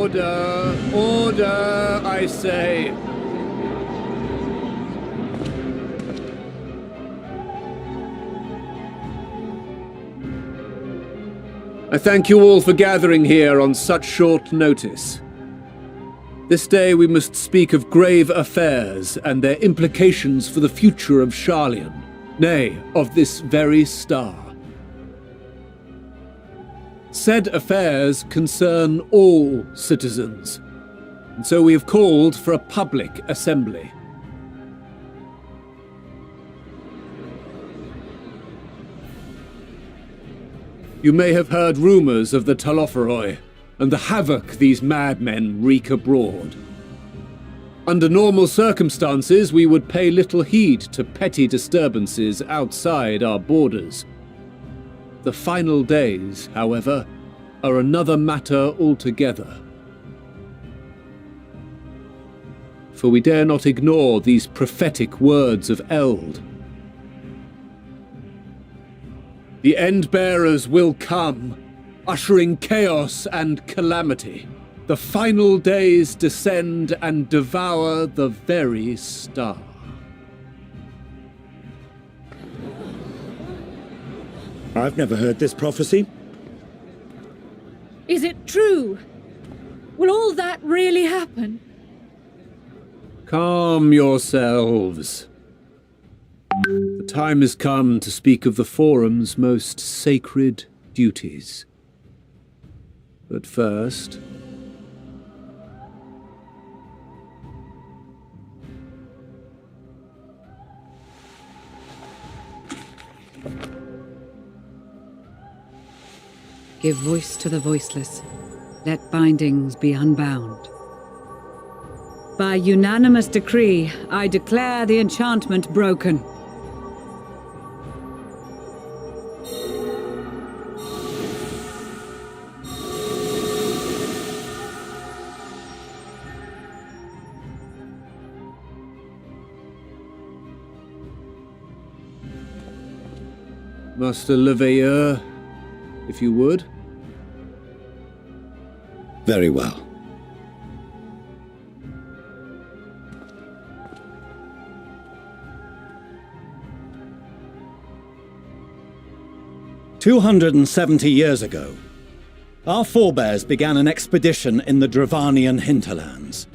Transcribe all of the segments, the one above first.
Order! Order, I say! I thank you all for gathering here on such short notice. This day we must speak of grave affairs and their implications for the future of Sharlayan, nay, of this very star. Said affairs concern all citizens, and so we have called for a public assembly. You may have heard rumors of the Telophoroi and the havoc these madmen wreak abroad. Under normal circumstances, we would pay little heed to petty disturbances outside our borders. The final days, however, are another matter altogether. For we dare not ignore these prophetic words of Eld. The End-Bearers will come, ushering chaos and calamity. The final days descend and devour the very star. I've never heard this prophecy. Is it true? Will all that really happen? Calm yourselves. The time has come to speak of the Forum's most sacred duties. But first... Give voice to the voiceless. Let bindings be unbound. By unanimous decree, I declare the enchantment broken. Master Leveilleur, if you would. Very well. "270 years ago, our forebears began an expedition in the Dravanian hinterlands,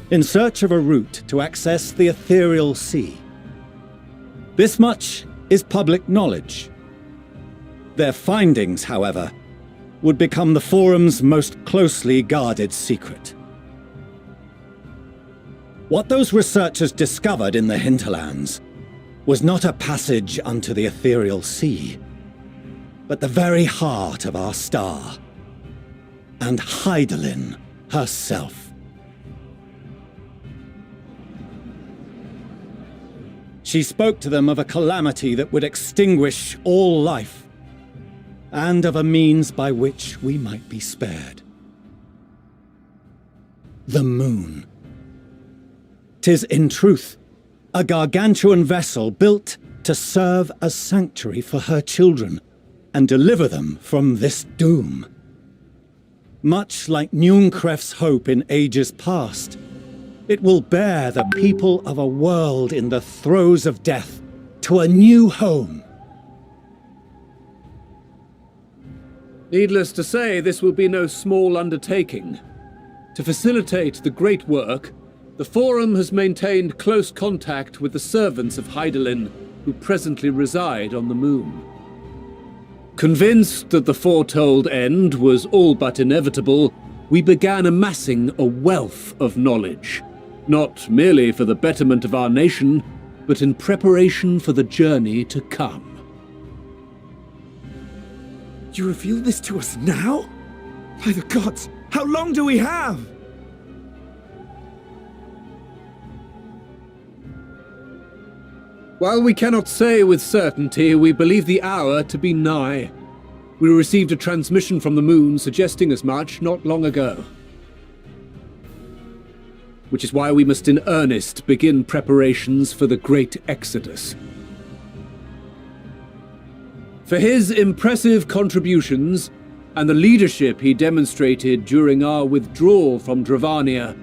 in search of a route to access the ethereal sea. This much is public knowledge. Their findings, however, would become the Forum's most closely guarded secret. What those researchers discovered in the hinterlands was not a passage unto the ethereal sea, but the very heart of our star, and Hydaelyn herself. She spoke to them of a calamity that would extinguish all life, and of a means by which we might be spared. The moon. 'Tis in truth a gargantuan vessel built to serve as sanctuary for her children and deliver them from this doom. Much like Nunkref's hope in ages past, it will bear the people of a world in the throes of death to a new home. Needless to say, this will be no small undertaking. To facilitate the great work, the Forum has maintained close contact with the servants of Hydaelyn, who presently reside on the moon. Convinced that the foretold end was all but inevitable, we began amassing a wealth of knowledge, not merely for the betterment of our nation, but in preparation for the journey to come. You reveal this to us now? By the gods, how long do we have? While we cannot say with certainty, we believe the hour to be nigh. We received a transmission from the moon suggesting as much not long ago. Which is why we must in earnest begin preparations for the great exodus. For his impressive contributions and the leadership he demonstrated during our withdrawal from Dravania,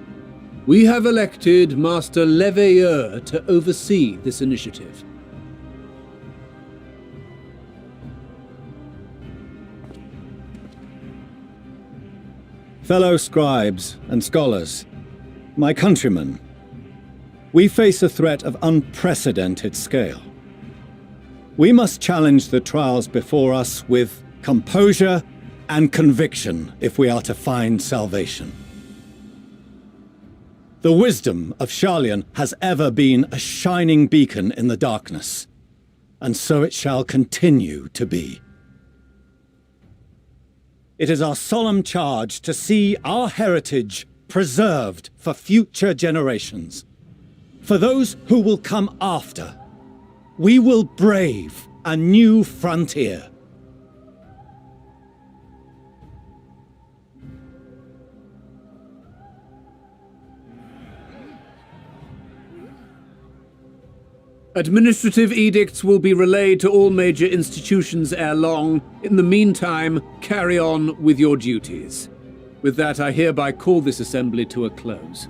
we have elected Master Leveilleur to oversee this initiative. Fellow scribes and scholars, my countrymen, we face a threat of unprecedented scale. We must challenge the trials before us with composure and conviction if we are to find salvation. The wisdom of Sharlayan has ever been a shining beacon in the darkness, and so it shall continue to be. It is our solemn charge to see our heritage preserved for future generations. For those who will come after, we will brave a new frontier. Administrative edicts will be relayed to all major institutions ere long. In the meantime, carry on with your duties. With that, I hereby call this assembly to a close.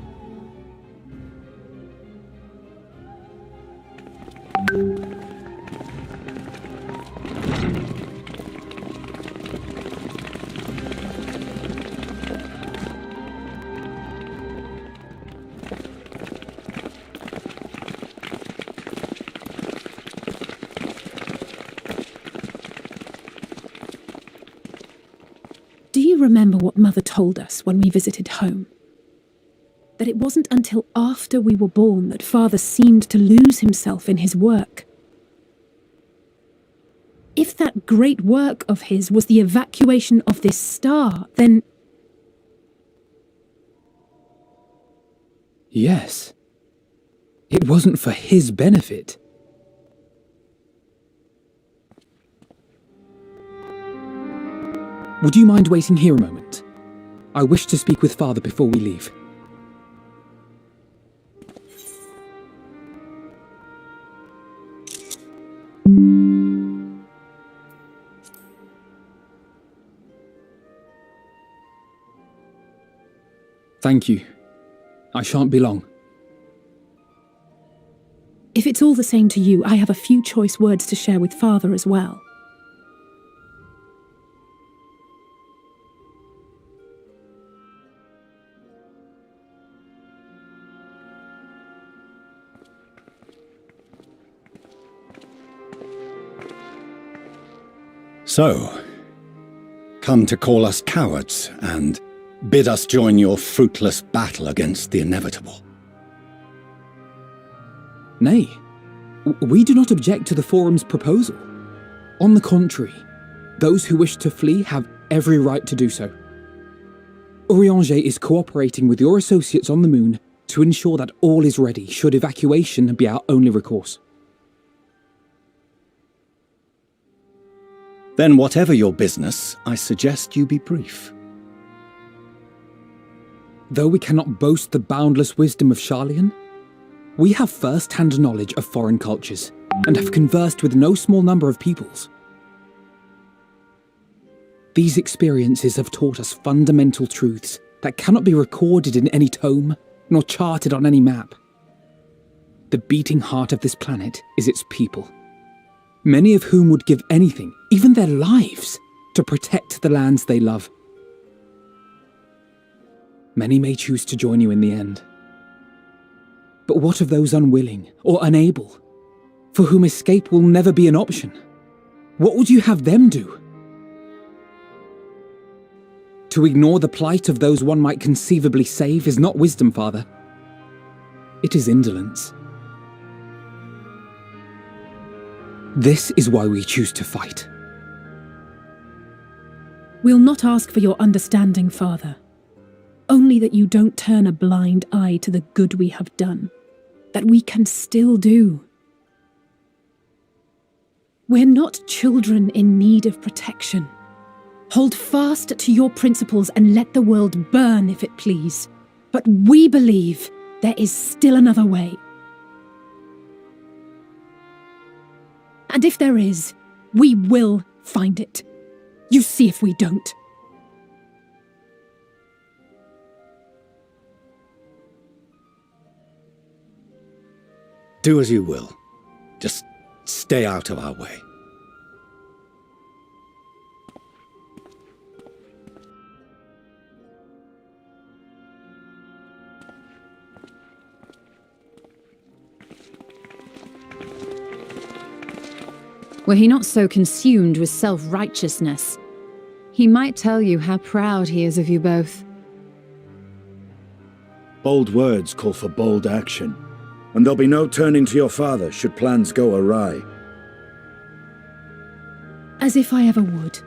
Do you remember what Mother told us when we visited home? That it wasn't until after we were born that Father seemed to lose himself in his work. If that great work of his was the evacuation of this star, then... Yes. It wasn't for his benefit. Would you mind waiting here a moment? I wish to speak with Father before we leave. Thank you. I shan't be long. If it's all the same to you, I have a few choice words to share with Father as well. So, come to call us cowards and bid us join your fruitless battle against the inevitable. Nay, we do not object to the Forum's proposal. On the contrary, those who wish to flee have every right to do so. Urianger is cooperating with your associates on the moon to ensure that all is ready should evacuation be our only recourse. Then whatever your business, I suggest you be brief. Though we cannot boast the boundless wisdom of Charlian, we have first-hand knowledge of foreign cultures and have conversed with no small number of peoples. These experiences have taught us fundamental truths that cannot be recorded in any tome, nor charted on any map. The beating heart of this planet is its people, many of whom would give anything, even their lives, to protect the lands they love. Many may choose to join you in the end. But what of those unwilling or unable, for whom escape will never be an option? What would you have them do? To ignore the plight of those one might conceivably save is not wisdom, Father. It is indolence. This is why we choose to fight. We'll not ask for your understanding, Father. Only that you don't turn a blind eye to the good we have done, that we can still do. We're not children in need of protection. Hold fast to your principles and let the world burn if it please. But we believe there is still another way. And if there is, we will find it. You see if we don't. Do as you will. Just stay out of our way. Were he not so consumed with self-righteousness, he might tell you how proud he is of you both. Bold words call for bold action, and there'll be no turning to your father should plans go awry. As if I ever would.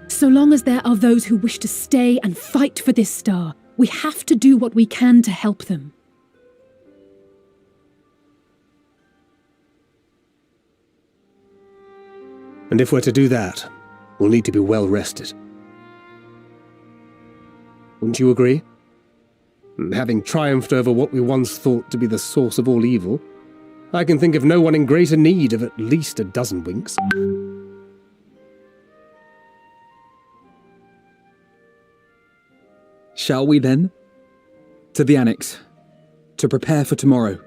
So long as there are those who wish to stay and fight for this star, we have to do what we can to help them. And if we're to do that, we'll need to be well rested. Wouldn't you agree? And having triumphed over what we once thought to be the source of all evil, I can think of no one in greater need of at least a dozen winks. Shall we then? To the Annex, to prepare for tomorrow.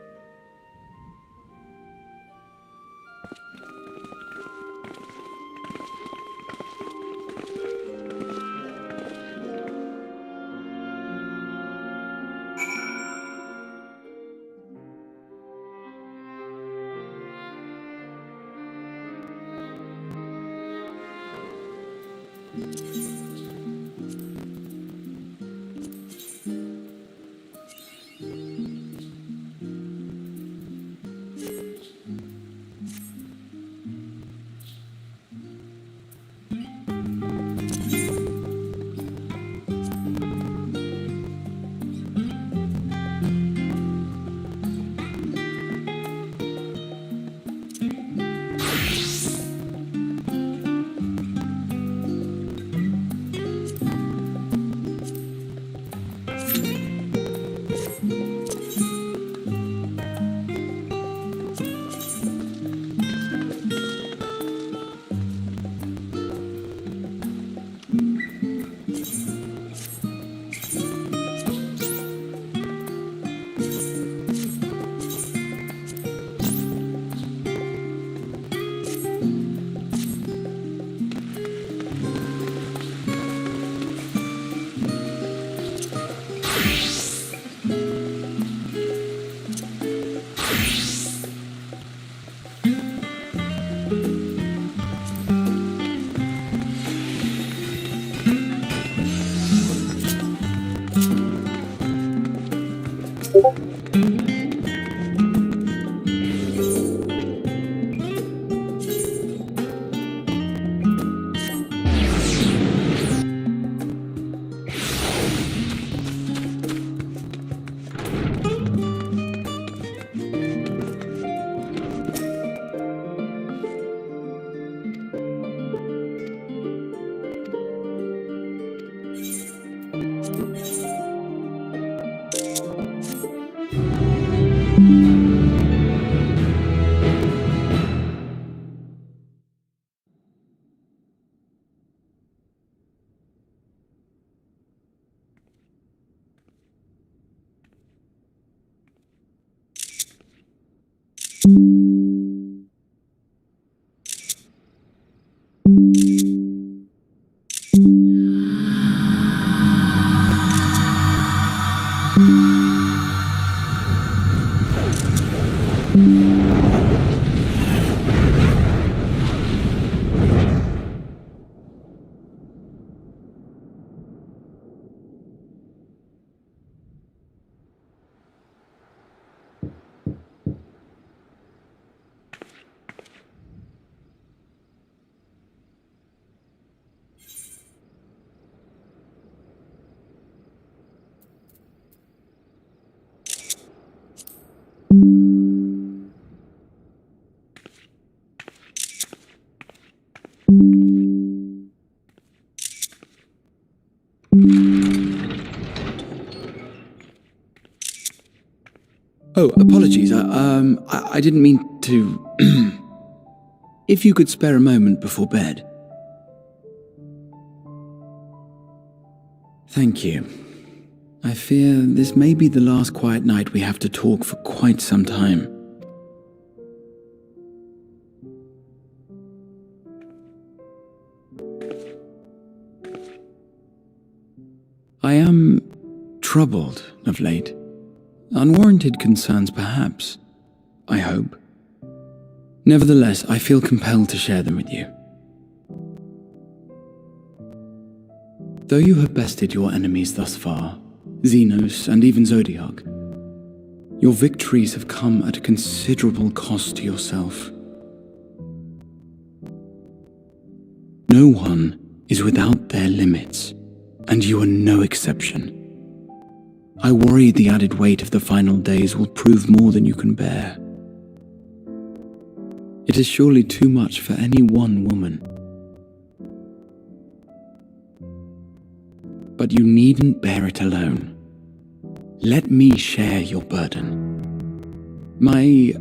Oh, apologies. I didn't mean to... If you could spare a moment before bed. Thank you. I fear this may be the last quiet night we have to talk for quite some time. I am troubled of late. Unwarranted concerns, perhaps. I hope. Nevertheless, I feel compelled to share them with you. Though you have bested your enemies thus far, Xenos and even Zodiac, your victories have come at a considerable cost to yourself. No one is without their limits, and you are no exception. I worry the added weight of the final days will prove more than you can bear. It is surely too much for any one woman. But you needn't bear it alone. Let me share your burden. My,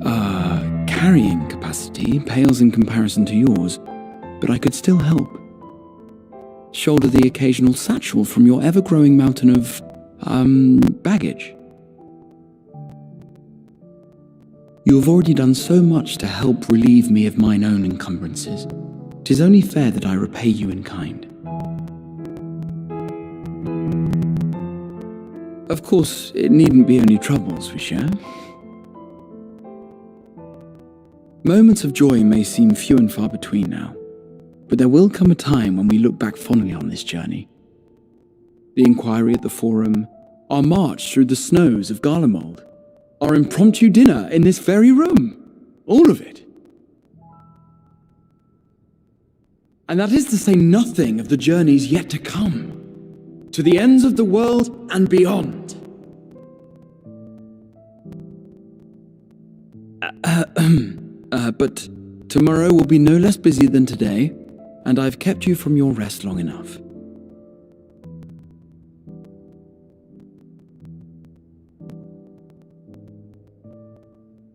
carrying capacity pales in comparison to yours, but I could still help. Shoulder the occasional satchel from your ever-growing mountain of baggage. You have already done so much to help relieve me of mine own encumbrances. 'Tis only fair that I repay you in kind. Of course, it needn't be only troubles we share. Moments of joy may seem few and far between now, but there will come a time when we look back fondly on this journey. The inquiry at the Forum, our march through the snows of Garlemald, our impromptu dinner in this very room. All of it. And that is to say nothing of the journeys yet to come, to the ends of the world and beyond. But tomorrow will be no less busy than today, and I've kept you from your rest long enough.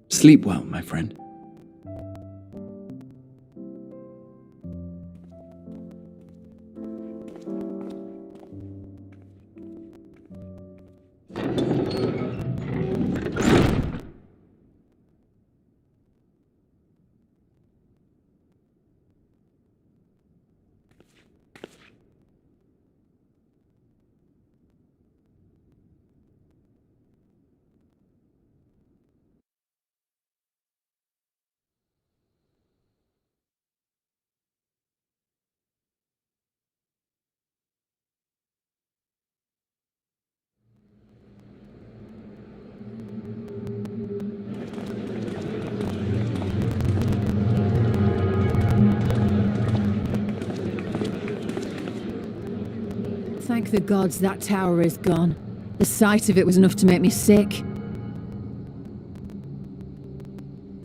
Sleep well, my friend. Thank the gods that tower is gone. The sight of it was enough to make me sick.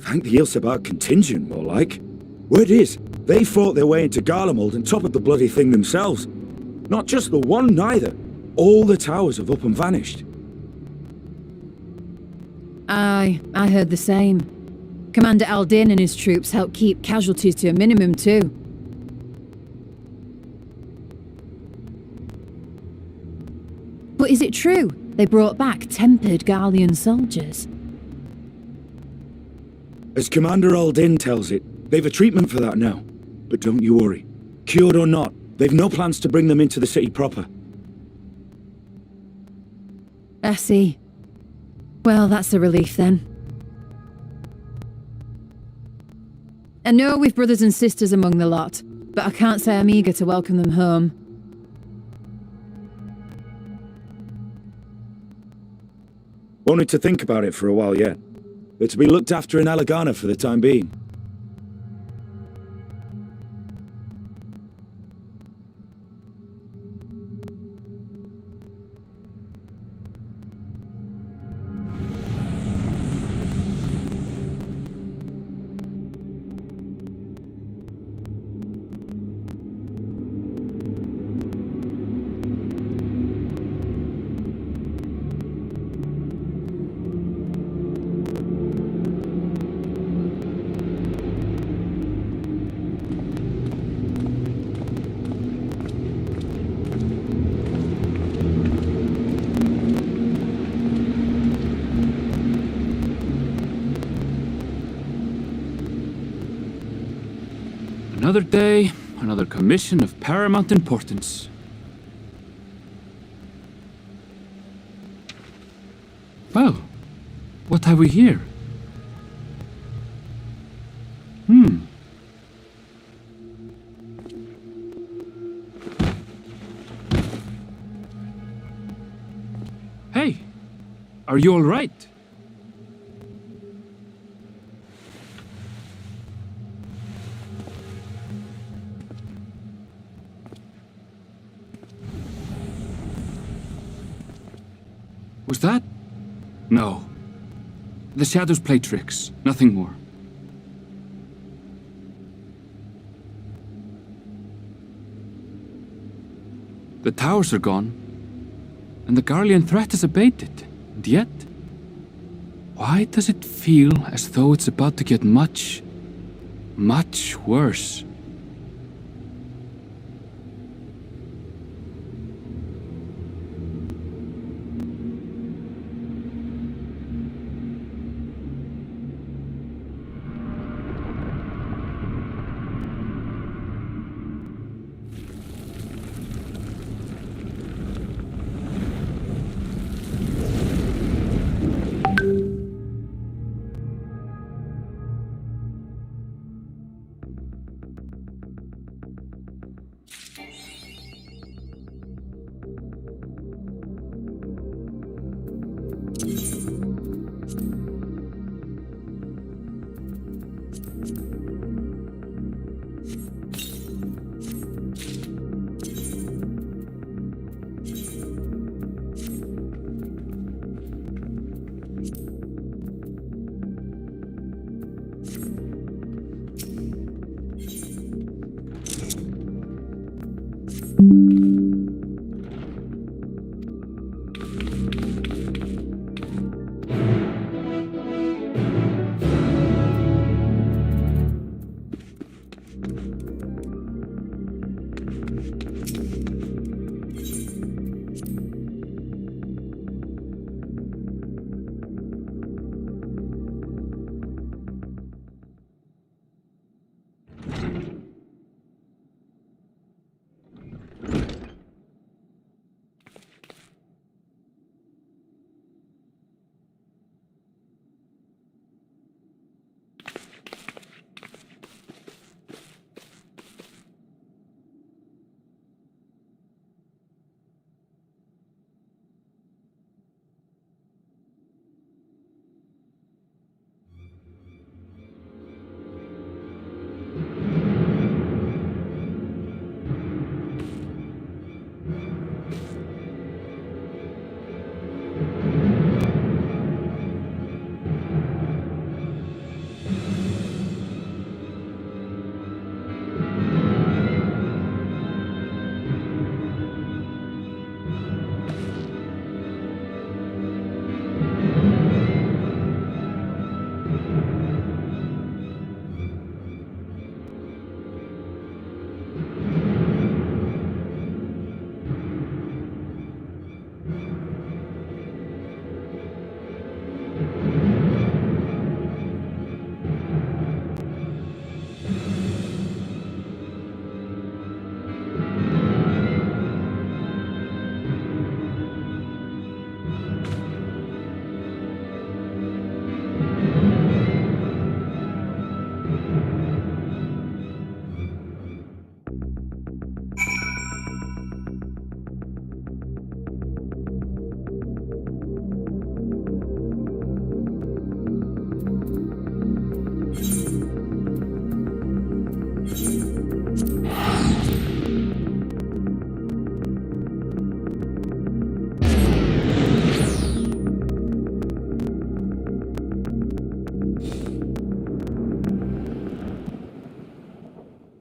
Thank the Ilsebar contingent, more like. Word is, they fought their way into Garlemald and toppled the bloody thing themselves. Not just the one, neither. All the towers have up and vanished. Aye, I heard the same. Commander Aldin and his troops helped keep casualties to a minimum too. But is it true they brought back tempered Garlean soldiers? As Commander Aldin tells it, they've a treatment for that now. But don't you worry. Cured or not, they've no plans to bring them into the city proper. I see. Well, that's a relief then. I know we've brothers and sisters among the lot, but I can't say I'm eager to welcome them home. Wanted to think about it for a while yet. They're to be looked after in Alagana for the time being. Another day, another commission of paramount importance. Well, what have we here? Hey, are you all right? Was that? No. The shadows play tricks, nothing more. The towers are gone, and the Garlean threat is abated, and yet... why does it feel as though it's about to get much, much worse?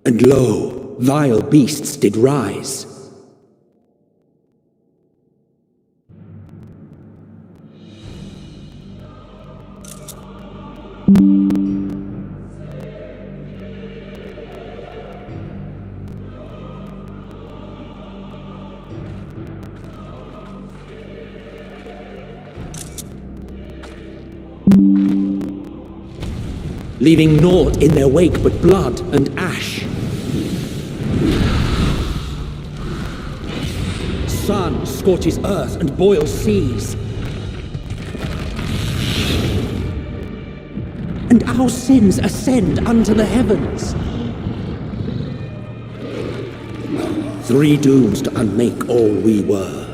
And lo, vile beasts did rise. Leaving naught in their wake but blood and ash. Sun scorches earth and boils seas. And our sins ascend unto the heavens. Three dooms to unmake all we were.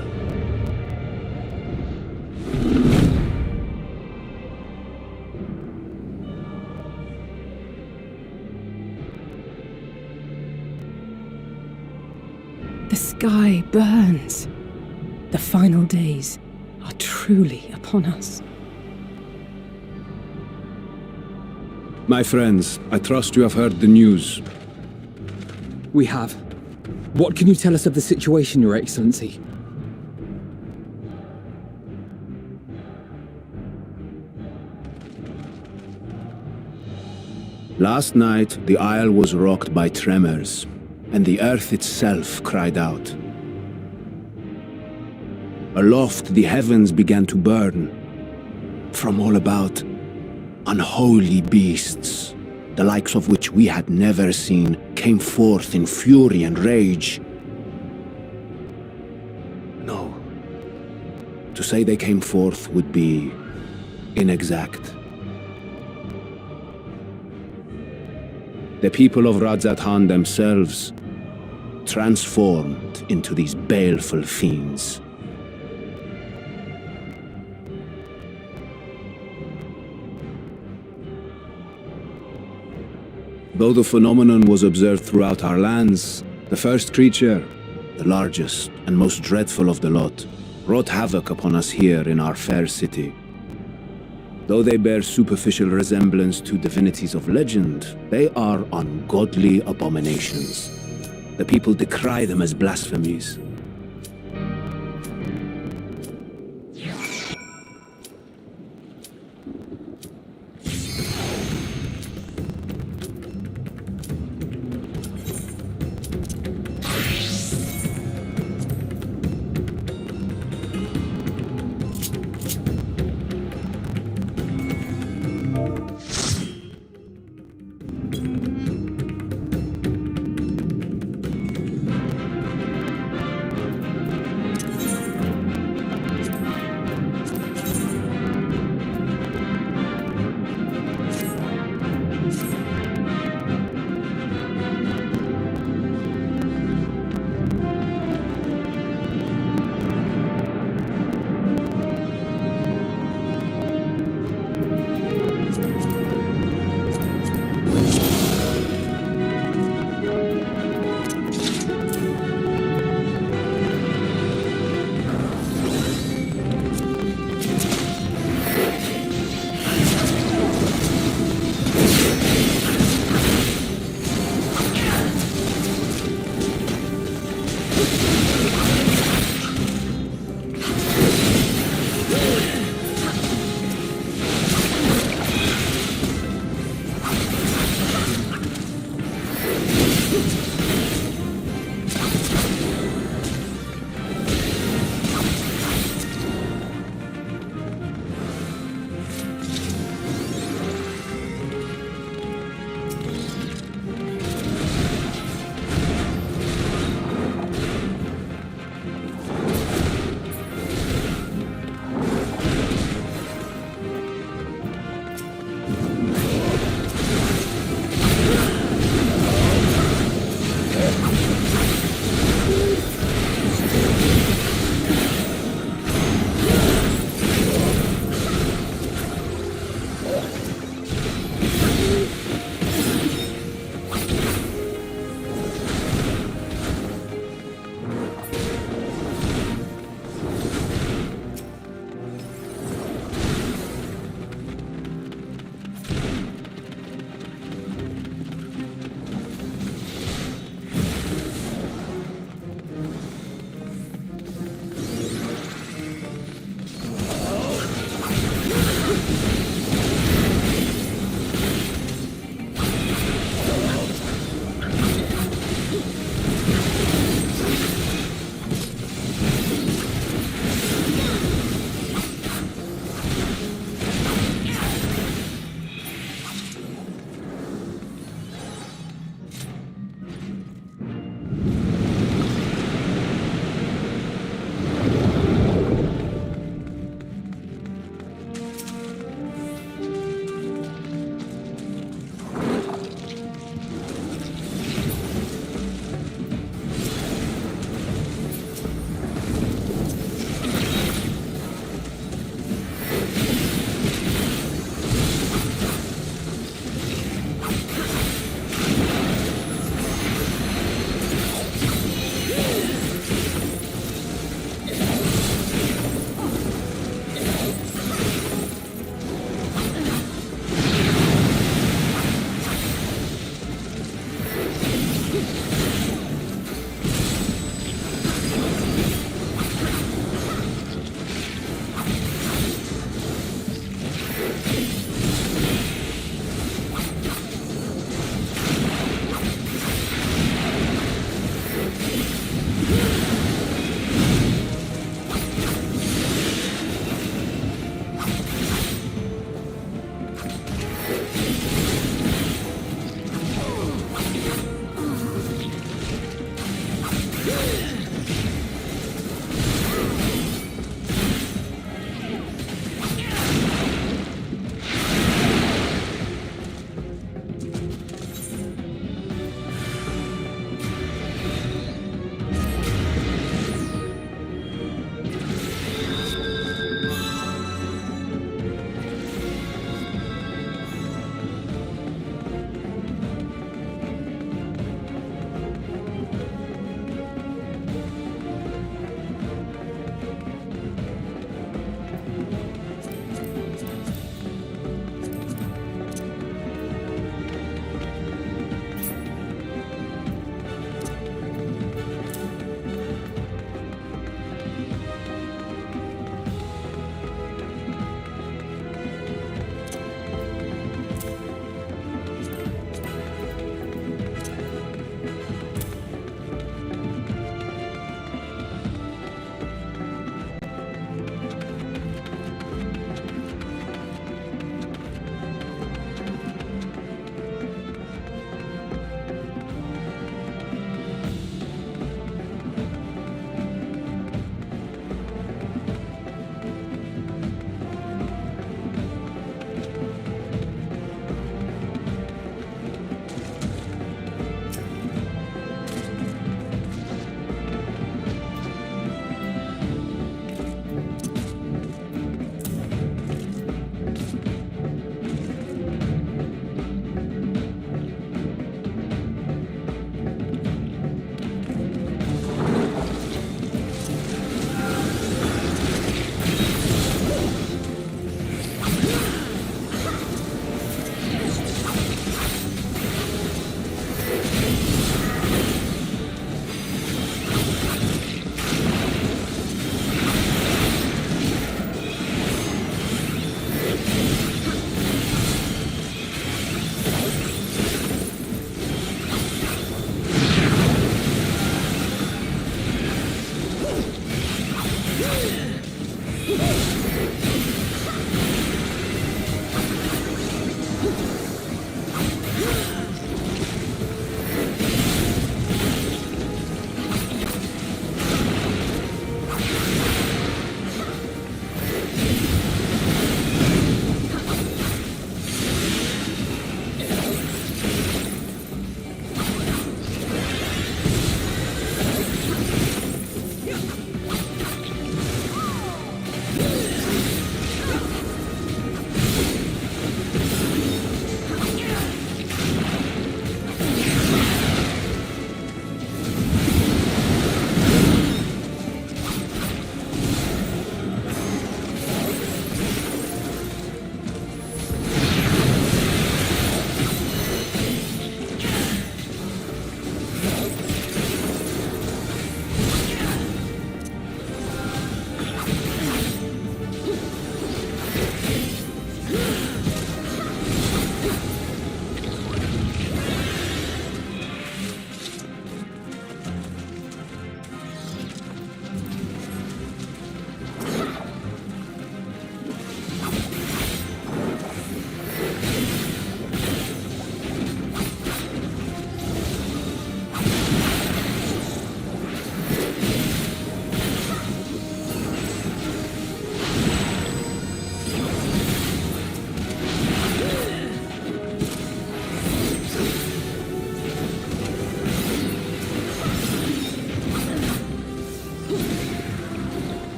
The sky burns. The final days are truly upon us. My friends, I trust you have heard the news. We have. What can you tell us of the situation, Your Excellency? Last night, the isle was rocked by tremors, and the earth itself cried out. Aloft, the heavens began to burn. From all about, unholy beasts, the likes of which we had never seen, came forth in fury and rage. No. To say they came forth would be inexact. The people of Radzat-Han themselves transformed into these baleful fiends. Though the phenomenon was observed throughout our lands, the first creature, the largest and most dreadful of the lot, wrought havoc upon us here in our fair city. Though they bear superficial resemblance to divinities of legend, they are ungodly abominations. The people decry them as blasphemies.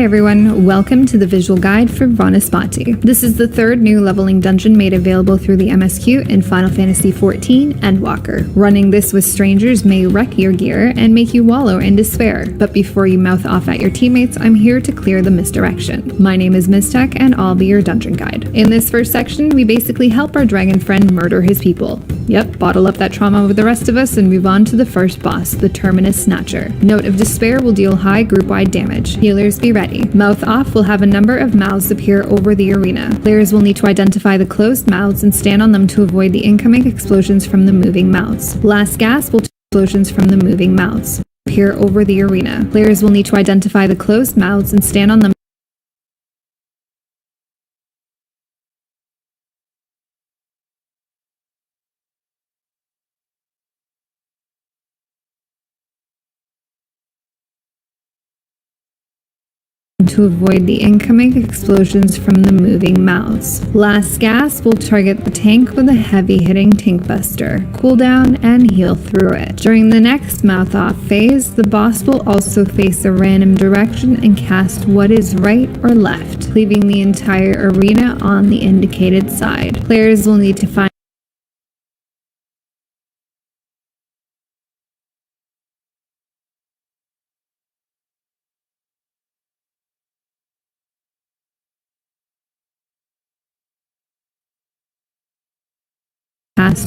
everyone, welcome to the visual guide for Vanaspati. This is the third new leveling dungeon made available through the MSQ in Final Fantasy XIV and Walker. Running this with strangers may wreck your gear and make you wallow in despair, but before you mouth off at your teammates, I'm here to clear the misdirection. My name is Miztech and I'll be your dungeon guide. In this first section, we basically help our dragon friend murder his people. Yep, bottle up that trauma with the rest of us and move on to the first boss, the Terminus Snatcher. Note of Despair will deal high group-wide damage. Healers be ready. Mouth Off will have a number of mouths appear over the arena. Players will need to identify the closed mouths and stand on them to avoid the incoming explosions from the moving mouths. Last Gasp will explosions from the moving mouths appear over the arena. Players will need to identify the closed mouths and stand on them to avoid the incoming explosions from the moving mouths. Last Gasp will target the tank with a heavy-hitting tank buster, cooldown, and heal through it. During the next Mouth Off phase, the boss will also face a random direction and cast what is right or left, leaving the entire arena on the indicated side. Players will need to find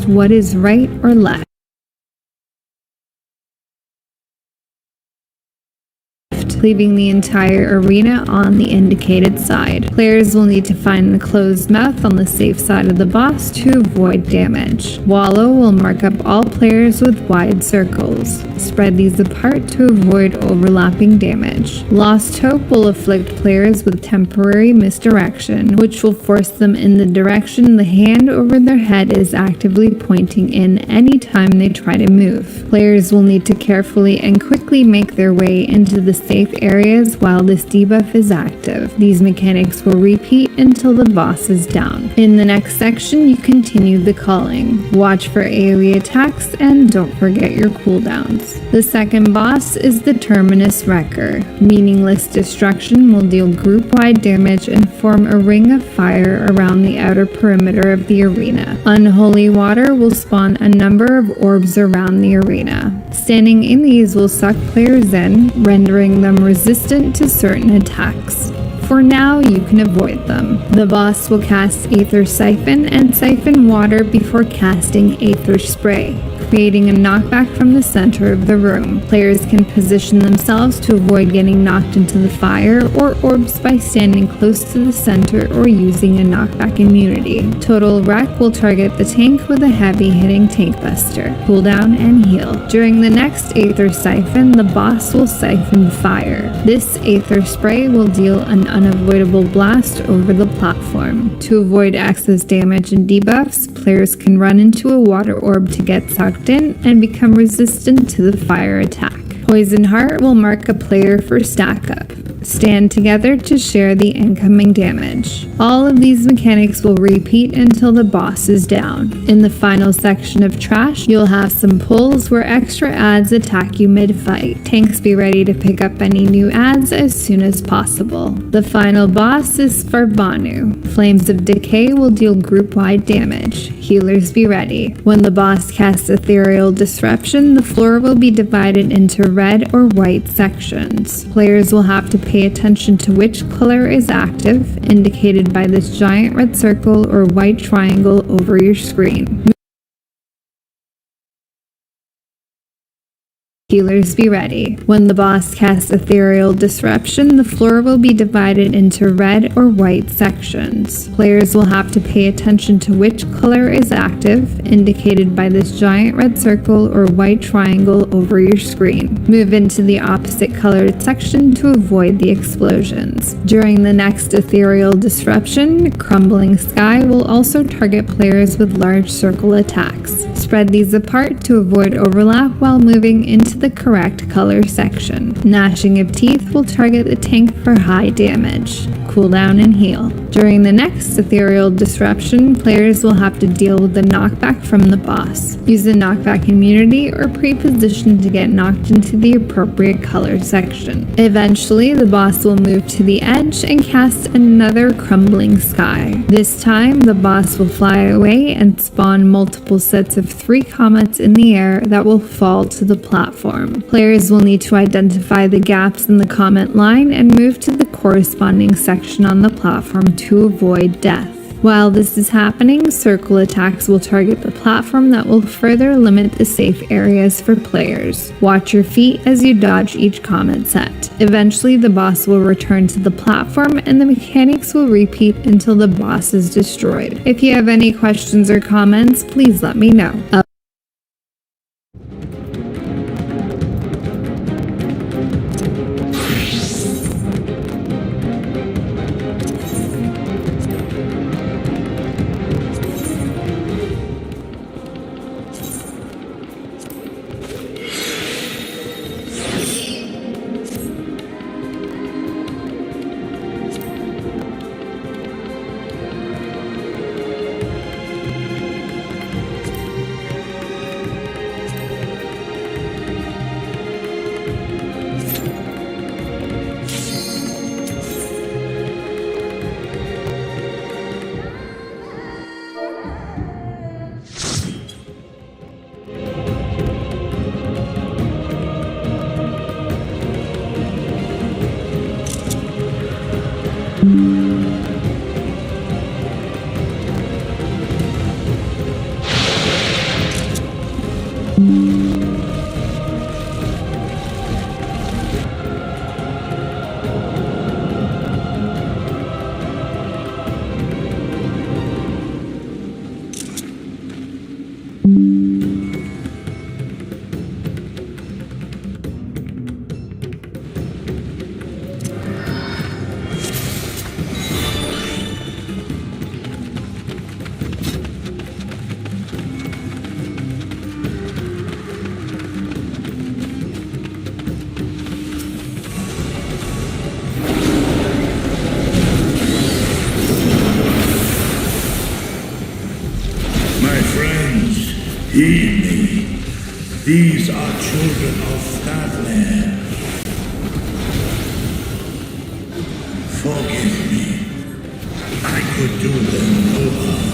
what is right or left, leaving the entire arena on the indicated side. Players will need to find the closed mouth on the safe side of the boss to avoid damage. Wallow will mark up all players with wide circles. Spread these apart to avoid overlapping damage. Lost Hope will afflict players with temporary misdirection, which will force them in the direction the hand over their head is actively pointing in anytime they try to move. Players will need to carefully and quickly make their way into the safe areas while this debuff is active. These mechanics will repeat until the boss is down. In the next section, you continue the calling. Watch for AoE attacks and don't forget your cooldowns. The second boss is the Terminus Wrecker. Meaningless destruction will deal group-wide damage and form a ring of fire around the outer perimeter of the arena. Unholy water will spawn a number of orbs around the arena. Standing in these will suck players in, rendering them resistant to certain attacks. For now, you can avoid them. The boss will cast Aether Siphon and siphon water before casting Aether Spray, creating a knockback from the center of the room. Players can position themselves to avoid getting knocked into the fire or orbs by standing close to the center or using a knockback immunity. Total Wreck will target the tank with a heavy-hitting tank buster, cooldown, and heal. During the next Aether Siphon, the boss will siphon fire. This Aether Spray will deal an unavoidable blast over the platform. To avoid excess damage and debuffs, players can run into a water orb to get sucked in and become resistant to the fire attack. Poison Heart will mark a player for stack up. Stand together to share the incoming damage. All of these mechanics will repeat until the boss is down. In the final section of Trash, you'll have some pulls where extra adds attack you mid-fight. Tanks be ready to pick up any new adds as soon as possible. The final boss is Farbanu. Flames of Decay will deal group-wide damage. Healers be ready. When the boss casts Ethereal Disruption, the floor will be divided into red or white sections. Players will have to pay attention to which color is active, indicated by this giant red circle or white triangle over your screen. Healers be ready. When the boss casts Ethereal Disruption, the floor will be divided into red or white sections. Players will have to pay attention to which color is active, indicated by this giant red circle or white triangle over your screen. Move into the opposite colored section to avoid the explosions. During the next Ethereal Disruption, Crumbling Sky will also target players with large circle attacks. Spread these apart to avoid overlap while moving into the correct color section. Gnashing of Teeth will target the tank for high damage. cooldown and heal. During the next ethereal disruption, players will have to deal with the knockback from the boss. Use the knockback immunity or pre-position to get knocked into the appropriate color section. Eventually, the boss will move to the edge and cast another crumbling sky. This time, the boss will fly away and spawn multiple sets of 3 comets in the air that will fall to the platform. Players will need to identify the gaps in the comet line and move to the corresponding section on the platform to avoid death. While this is happening, circle attacks will target the platform that will further limit the safe areas for players. Watch your feet as you dodge each comet set. Eventually, the boss will return to the platform and the mechanics will repeat until the boss is destroyed. If you have any questions or comments, please let me know. Heed me. These are children of Statler. Forgive me. I could do them no harm.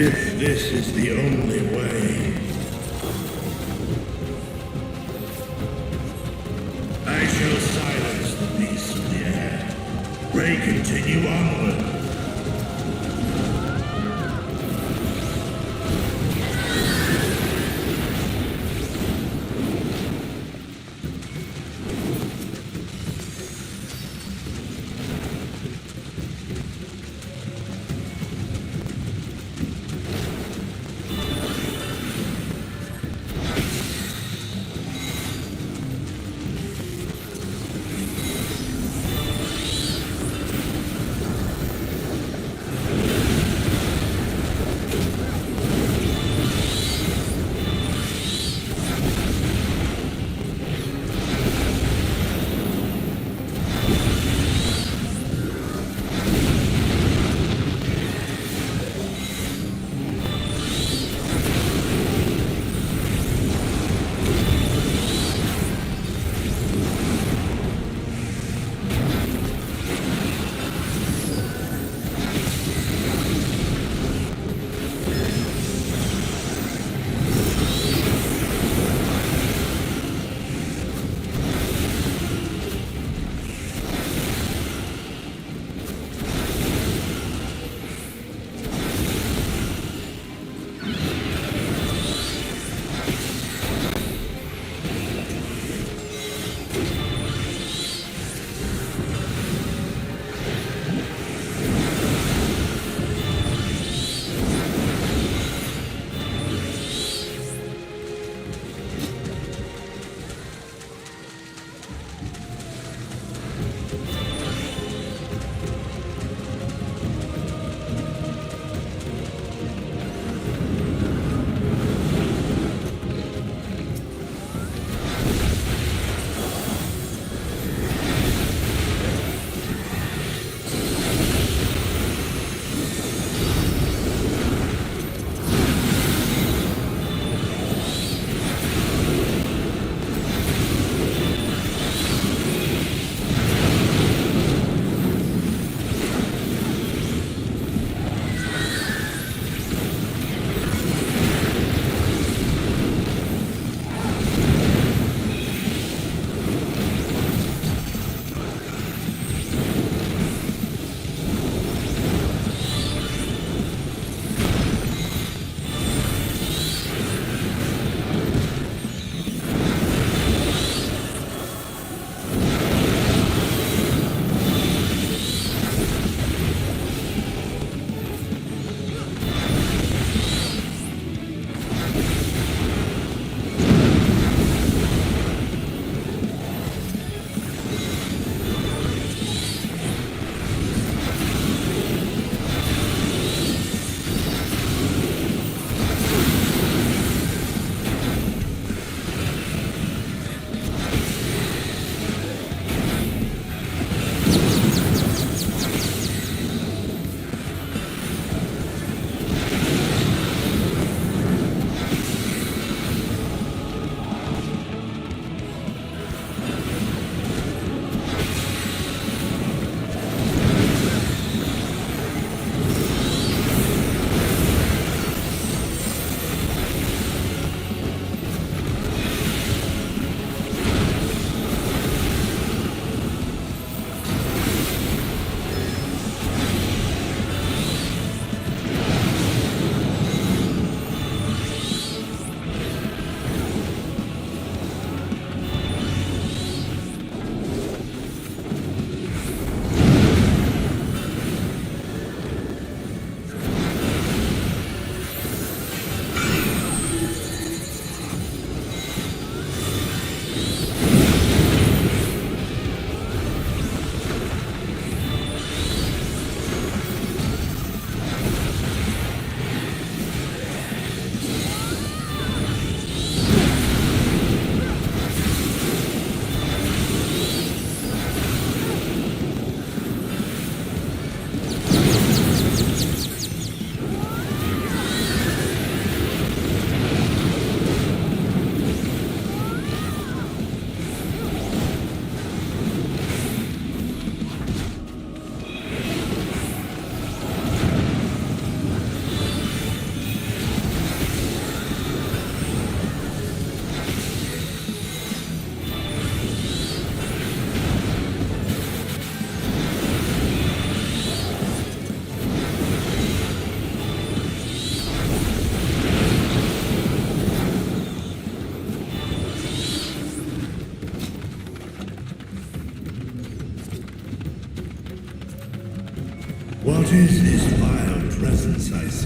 If this is the only way, I shall silence the beasts of the air. Pray continue onward.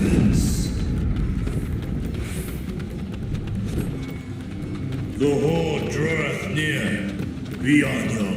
presence. The horde draweth near. Be on your